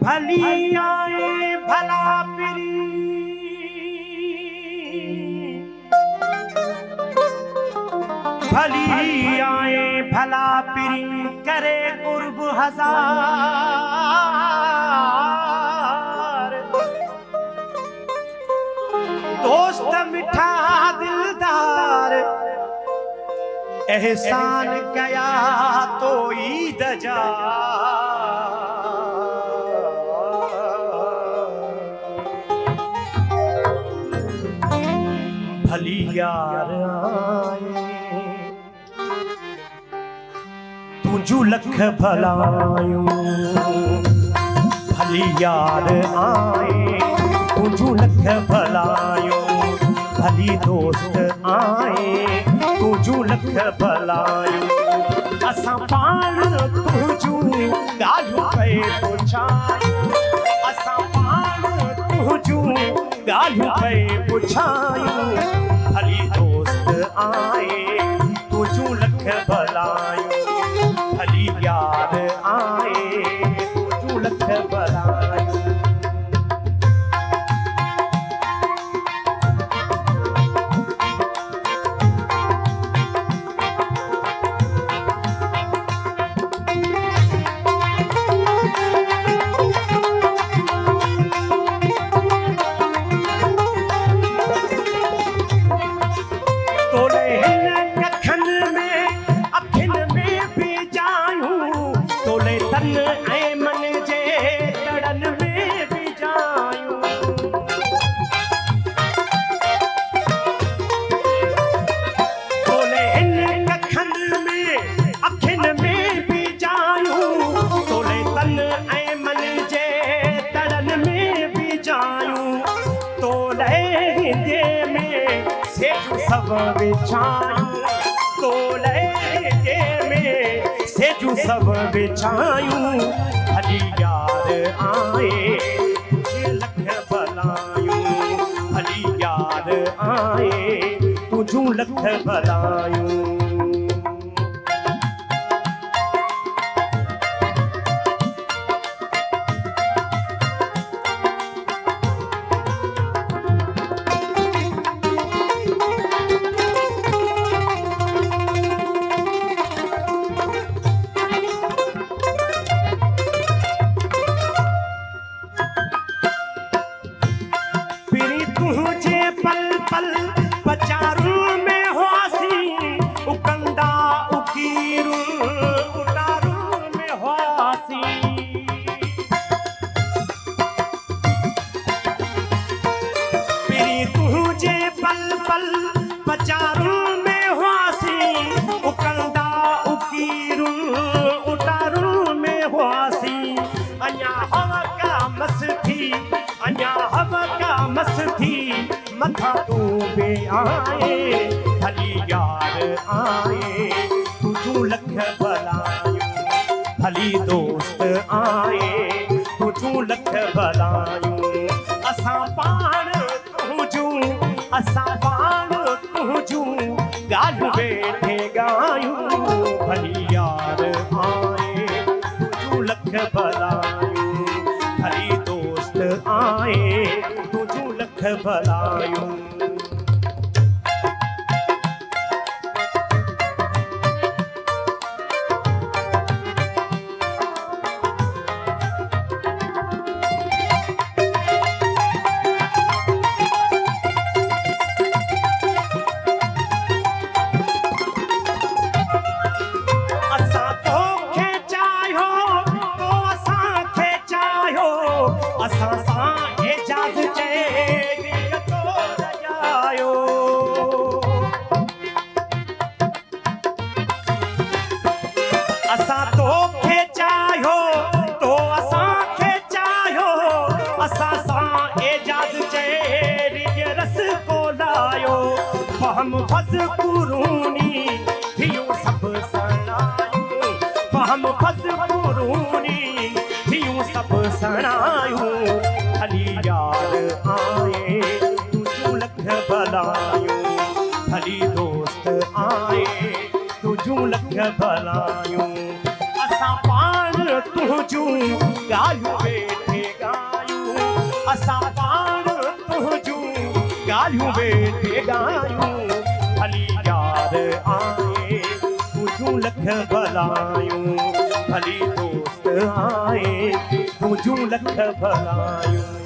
भली आए भला पिरी भली आए भला पिरी करे कुर्ब हजार दोस्त मिठा दिलदार एहसान कया तो ईद जा भली यार आए तुझू लख भलायूं भली यार आए तुझू लख भलायूं भली दोस्त आए तुझू लख भलायूं असां पाण तुझू ॻाल्हियूं पे पुछायूं असां पाण तुझू ॻाल्हियूं पे पुछायूं भली दोस्त आए तुझू लख भलायूं भली यार आए तुझू लख भलायूं सब बिछायूं तोले में सेजू सब बिछायूं भली यार आए तुझे लख भलायूं भली यार आए तुझू लख भलायूं पल पचारू में हुआसी उकंदा उकीरू उतारू में हुआसी पिरी तुझे पल पल पचारू में हुआसी उकंदा उकीरू उतारू में हुआसी अञा हवा का मस्ती अञा हवा का मस्ती मथा तू बे आए भली यार आए तुझू लख भलायूं भली दोस्त आए तुझू लख भलायूं असां पाण तुझू ॻाल्हियूं वेठे ॻायूं भली यार आए तुझू लख भलायूं भली दोस्त आए तुझू लख भलायूं असां तोखे चाहियो तो असांखे चाहियो असां सां एजाज़ चए तो रजायो असां तोखे चाहियो तो असांखे चाहियो असां सां एजाज़ चए रस कोलायो फहम फज़ कुरूनी थियूं सभु सणायूं फहम फज़ कुरूनी थियूं सभु सणायूं भली यार आए तुझू लख भलायूं भली दोस्त आए तुझू लख भलायूं असां पाण तुझू ॻाल्हियूं वेठे असां पाण तुंहिंजूं ॻाल्हियूं वेठे ॻायूं भली यार आए तुंहिंजूं लख भलायूं भली दोस्त आए तुंहिंजूं लख भलायूं